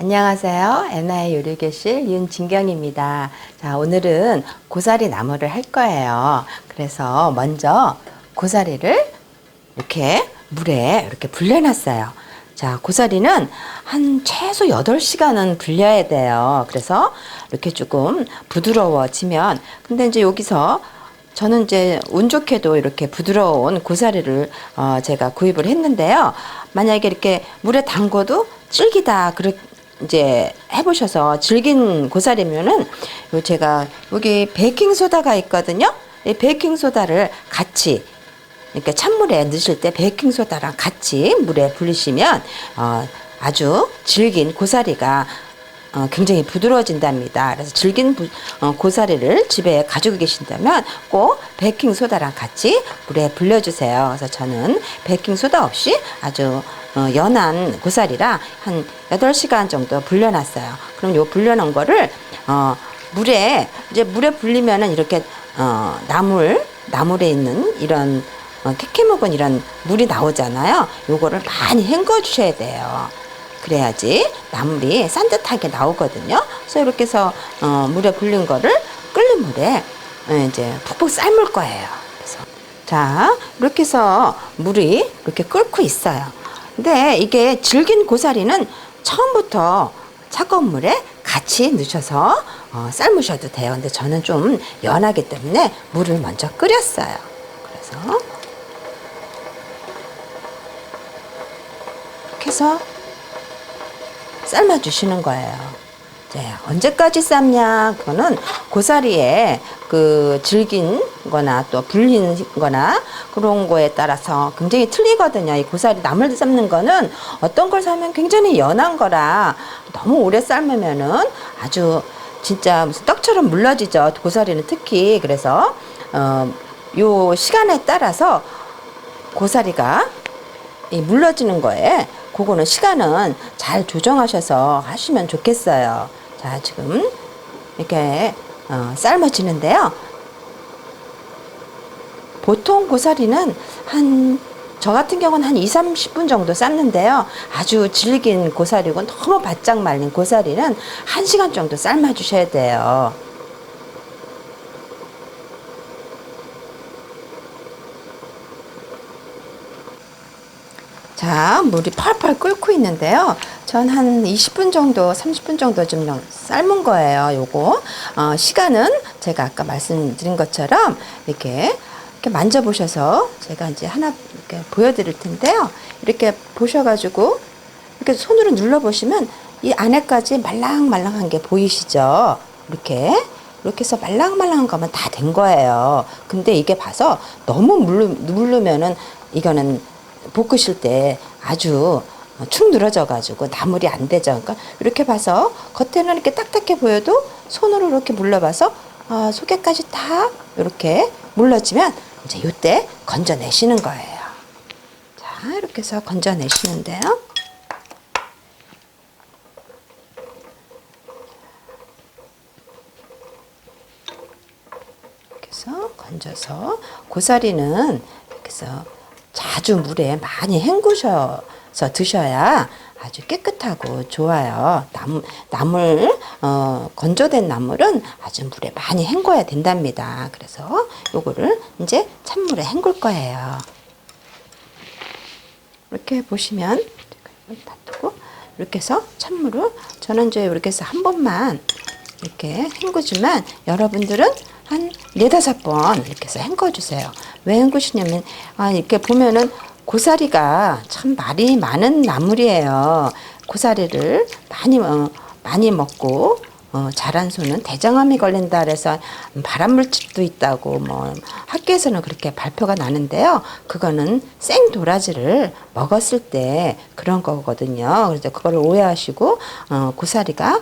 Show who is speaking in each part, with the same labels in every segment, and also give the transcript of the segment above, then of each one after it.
Speaker 1: 안녕하세요. 애나의 요리교실 윤진경입니다. 자, 오늘은 고사리 나물을 할 거예요. 그래서 먼저 고사리를 이렇게 물에 이렇게 불려놨어요. 자, 고사리는 한 최소 8시간은 불려야 돼요. 그래서 이렇게 조금 부드러워지면, 근데 이제 여기서 저는 이제 운 좋게도 이렇게 부드러운 고사리를 제가 구입을 했는데요. 만약에 이렇게 물에 담궈도 질기다, 이제 해보셔서 질긴 고사리면은 제가 여기 베이킹소다가 있거든요. 이 베이킹소다를 같이 이렇게 찬물에 넣으실 때 베이킹소다랑 같이 물에 불리시면 아주 질긴 고사리가 굉장히 부드러워진답니다. 그래서 질긴 고사리를 집에 가지고 계신다면 꼭 베이킹소다랑 같이 물에 불려주세요. 그래서 저는 베이킹소다 없이 아주 연한 고사리라 한 8시간 정도 불려놨어요. 그럼 요 불려놓은 거를 물에 불리면은 이렇게 나물에 있는 이런 캐캐 묵은 이런 물이 나오잖아요. 요거를 많이 헹궈 주셔야 돼요. 그래야지 나물이 산뜻하게 나오거든요. 그래서 이렇게 해서 물에 불린 거를 끓는 물에 이제 푹푹 삶을 거예요. 그래서 자, 이렇게 해서 물이 이렇게 끓고 있어요. 근데 이게 질긴 고사리는 처음부터 차가운 물에 같이 넣으셔서 삶으셔도 돼요. 근데 저는 좀 연하기 때문에 물을 먼저 끓였어요. 그래서 이렇게 해서 삶아 주시는 거예요. 이제 언제까지 삶냐? 그거는 고사리에 그 질긴 거나 또 불린 거나 그런 거에 따라서 굉장히 틀리거든요. 이 고사리 나물 삶는 거는 어떤 걸 사면 굉장히 연한 거라 너무 오래 삶으면은 아주 진짜 무슨 떡처럼 물러지죠. 고사리는 특히. 그래서 요 시간에 따라서 고사리가 이 물러지는 거에 그거는 시간은 잘 조정하셔서 하시면 좋겠어요. 자, 지금 이렇게 삶아지는데요. 보통 고사리는 저 같은 경우는 한 20-30분 정도 삶는데요. 아주 질긴 고사리고 너무 바짝 말린 고사리는 1시간 정도 삶아 주셔야 돼요. 자, 물이 펄펄 끓고 있는데요. 전 한 20분 정도, 30분 정도 좀 삶은 거예요. 요거. 시간은 제가 아까 말씀드린 것처럼 이렇게 만져보셔서 제가 이제 하나 이렇게 보여드릴 텐데요. 이렇게 보셔가지고 이렇게 손으로 눌러보시면 이 안에까지 말랑말랑한 게 보이시죠? 이렇게 해서 말랑말랑한 거면 다 된 거예요. 근데 이게 봐서 너무 누르면은 이거는 볶으실 때 아주 축 늘어져 가지고 나물이 안 되죠. 그러니까 이렇게 봐서 겉에는 이렇게 딱딱해 보여도 손으로 이렇게 물러봐서 속에까지 다 이렇게 물러지면 이제 이때 건져내시는 거예요. 자, 이렇게 해서 건져내시는데요. 이렇게 해서 건져서 고사리는 이렇게 해서 자주 물에 많이 헹구셔서 드셔야 아주 깨끗하고 좋아요. 건조된 나물은 아주 물에 많이 헹궈야 된답니다. 그래서 요거를 이제 찬물에 헹굴 거예요. 이렇게 보시면 놔두고 이렇게 해서 찬물을 저는 이제 이렇게 해서 한 번만 이렇게 헹구지만 여러분들은 한 4-5번 이렇게 해서 헹궈주세요. 왜 헹구시냐면 이렇게 보면은 고사리가 참 말이 많은 나물이에요. 고사리를 많이 먹고 자란 소는 대장암이 걸린다 그래서 발암물질도 있다고 학교에서는 그렇게 발표가 나는데요. 그거는 생 도라지를 먹었을 때 그런 거거든요. 그래서 그거를 오해하시고 고사리가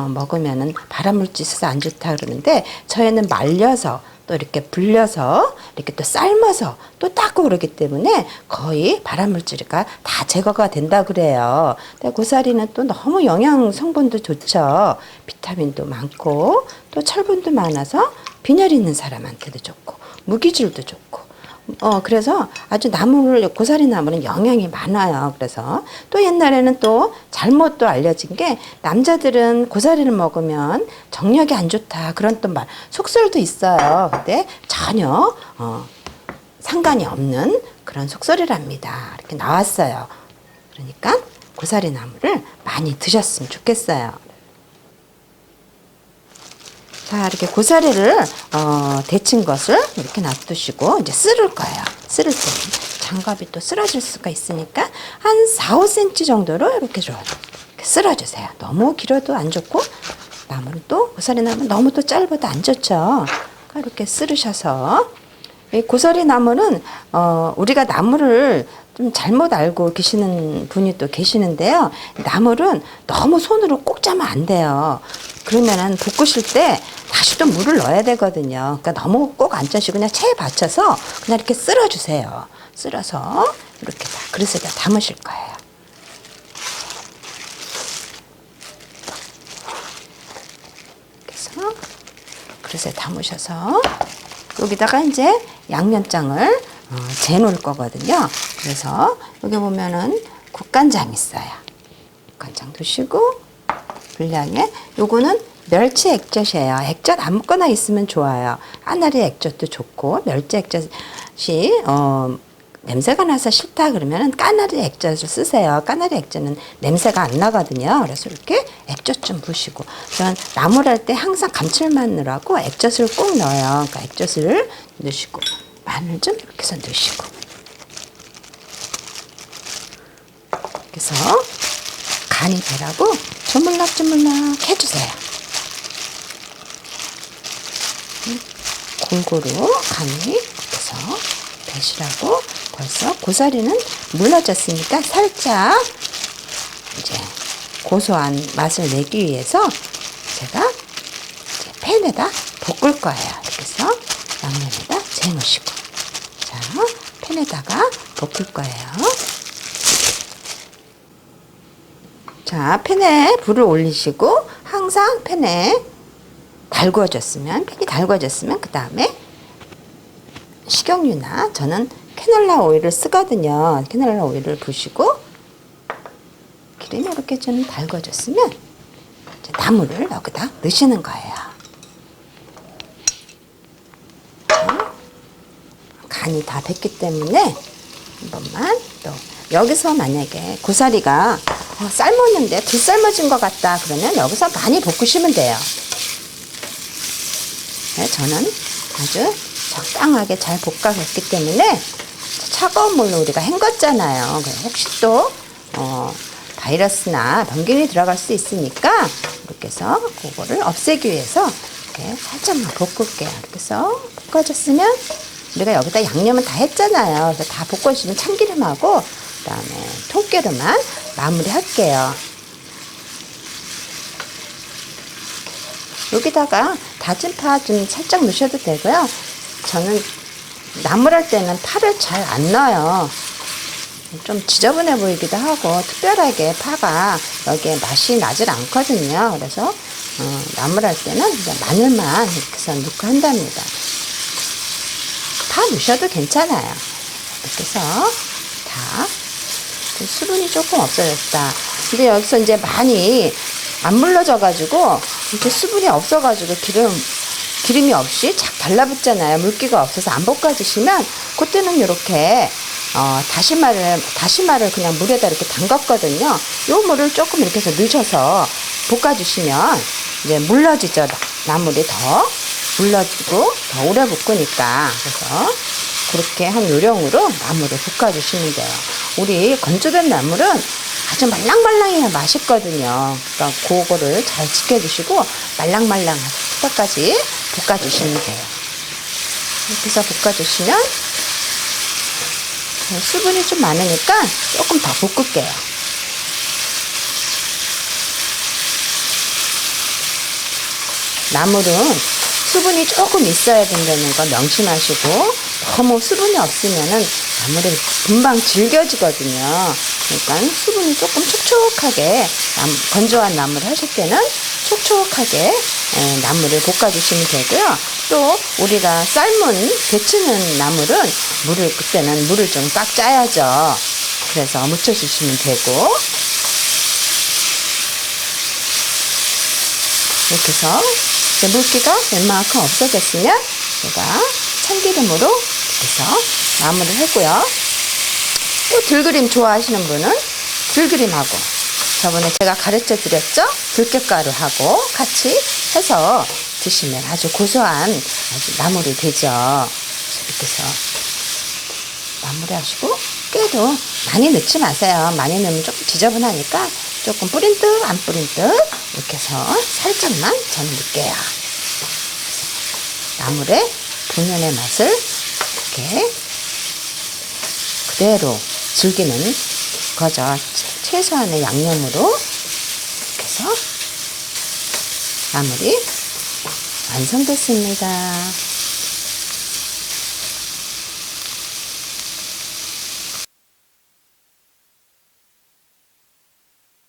Speaker 1: 먹으면은 발암물질 있어서 안 좋다 그러는데 저희는 말려서 또 이렇게 불려서 이렇게 또 삶아서 또 닦고 그러기 때문에 거의 발암물질가 다 제거가 된다 그래요. 근데 고사리는 또 너무 영양 성분도 좋죠. 비타민도 많고 또 철분도 많아서 빈혈 있는 사람한테도 좋고 무기질도 좋고 그래서 아주 고사리 나무는 영양이 많아요. 그래서 또 옛날에는 또 잘못 또 알려진 게 남자들은 고사리를 먹으면 정력이 안 좋다. 그런 또 속설도 있어요. 근데 전혀 상관이 없는 그런 속설이랍니다. 이렇게 나왔어요. 그러니까 고사리 나무를 많이 드셨으면 좋겠어요. 자, 이렇게 고사리를 데친 것을 이렇게 놔두시고 이제 쓸을 거예요. 쓸을 때 장갑이 또 쓰러질 수가 있으니까 한 4, 5cm 정도로 이렇게 좀 쓸어주세요. 너무 길어도 안 좋고 나무는 또 고사리 나무는 너무 또 짧아도 안 좋죠. 그러니까 이렇게 쓸으셔서 이 고사리 나무는 우리가 나무를 좀 잘못 알고 계시는 분이 또 계시는데요. 나물은 너무 손으로 꼭 짜면 안 돼요. 그러면은 볶으실 때 다시 또 물을 넣어야 되거든요. 그러니까 너무 꼭 안 짜시고 그냥 체에 받쳐서 그냥 이렇게 쓸어주세요. 쓸어서 이렇게 다 그릇에다 담으실 거예요. 그래서 그릇에 담으셔서 여기다가 이제 양념장을 재놓을 거거든요. 그래서 여기 보면은 국간장 있어요. 국간장 드시고 분량에 요거는 멸치 액젓이에요. 액젓 아무거나 있으면 좋아요. 까나리 액젓도 좋고 멸치 액젓이 냄새가 나서 싫다 그러면은 까나리 액젓을 쓰세요. 까나리 액젓은 냄새가 안 나거든요. 그래서 이렇게 액젓 좀 부으시고 전 나물할 때 항상 감칠마늘하고 액젓을 꼭 넣어요. 그러니까 액젓을 넣으시고 마늘 좀 이렇게 해서 넣으시고 그래서 간이 배라고 조물락조물락 해주세요. 골고루 간이 해서 배시라고 벌써 고사리는 물러졌으니까 살짝 이제 고소한 맛을 내기 위해서 제가 이제 팬에다 볶을 거예요. 이렇게 해서 양념에다 재놓으시고 자 팬에다가 볶을 거예요. 자 팬에 불을 올리시고 항상 팬에 팬이 달궈졌으면 그 다음에 식용유나 저는 캐놀라 오일을 쓰거든요. 캐놀라 오일을 부으시고 기름이 이렇게 좀 달궈졌으면 이제 나물을 여기다 넣으시는 거예요. 간이 다 뱄기 때문에 한 번만 또 여기서 만약에 고사리가 삶았는데 덜 삶아진 것 같다 그러면 여기서 많이 볶으시면 돼요. 네, 저는 아주 적당하게 잘 볶아줬기 때문에 차가운 물로 우리가 헹궜잖아요. 혹시 또 바이러스나 병균이 들어갈 수 있으니까 이렇게 해서 그거를 없애기 위해서 이렇게 살짝만 볶을게요. 이렇게 해서 볶아줬으면 우리가 여기다 양념은 다 했잖아요. 그래서 다 볶아주시면 참기름하고 그다음에 통깨로만 마무리 할게요. 여기다가 다진 파 좀 살짝 넣으셔도 되고요. 저는 나물할 때는 파를 잘 안 넣어요. 좀 지저분해 보이기도 하고 특별하게 파가 여기에 맛이 나질 않거든요. 그래서 나물할 때는 이제 마늘만 이렇게 해서 넣고 한답니다. 파 넣으셔도 괜찮아요. 이렇게 해서 다 수분이 조금 없어졌다. 근데 여기서 이제 많이 안 물러져 가지고 이렇게 수분이 없어 가지고 기름이 없이 착 달라붙잖아요. 물기가 없어서 안 볶아주시면 그때는 이렇게 다시마를 그냥 물에다 이렇게 담갔거든요. 요 물을 조금 이렇게 해서 넣으셔서 볶아주시면 이제 물러지죠. 나물이 더 물러지고 더 오래 볶으니까. 그래서 그렇게 한 요령으로 나물을 볶아주시면 돼요. 우리 건조된 나물은 아주 말랑말랑해야 맛있거든요. 그러니까 그거를 잘 지켜주시고 말랑말랑할 때까지 볶아주시면 돼요. 이렇게 해서 볶아주시면 수분이 좀 많으니까 조금 더 볶을게요. 나물은 수분이 조금 있어야 된다는 거 명심하시고 너무 수분이 없으면은 나물이 금방 질겨지거든요. 그러니까 수분이 조금 촉촉하게 건조한 나물을 하실 때는 촉촉하게 나물을 볶아주시면 되고요. 또 우리가 삶은 데치는 나물은 그때는 물을 좀 꽉 짜야죠. 그래서 묻혀주시면 되고, 이렇게 해서 이제 물기가 웬만큼 없어졌으면 제가 참기름으로 이렇게 해서 마무리를 했고요. 또 들기름 좋아하시는 분은 들기름하고 저번에 제가 가르쳐 드렸죠? 들깨가루하고 같이 해서 드시면 아주 고소한 아주 나물이 되죠. 이렇게 해서 마무리하시고, 깨도 많이 넣지 마세요. 많이 넣으면 조금 지저분하니까 조금 뿌린 듯 안 뿌린 듯 이렇게 해서 살짝만 저는 넣을게요. 나물의 본연의 맛을 이렇게 그대로 즐기는 거죠. 최소한의 양념으로 이렇게 해서 나물이 완성됐습니다.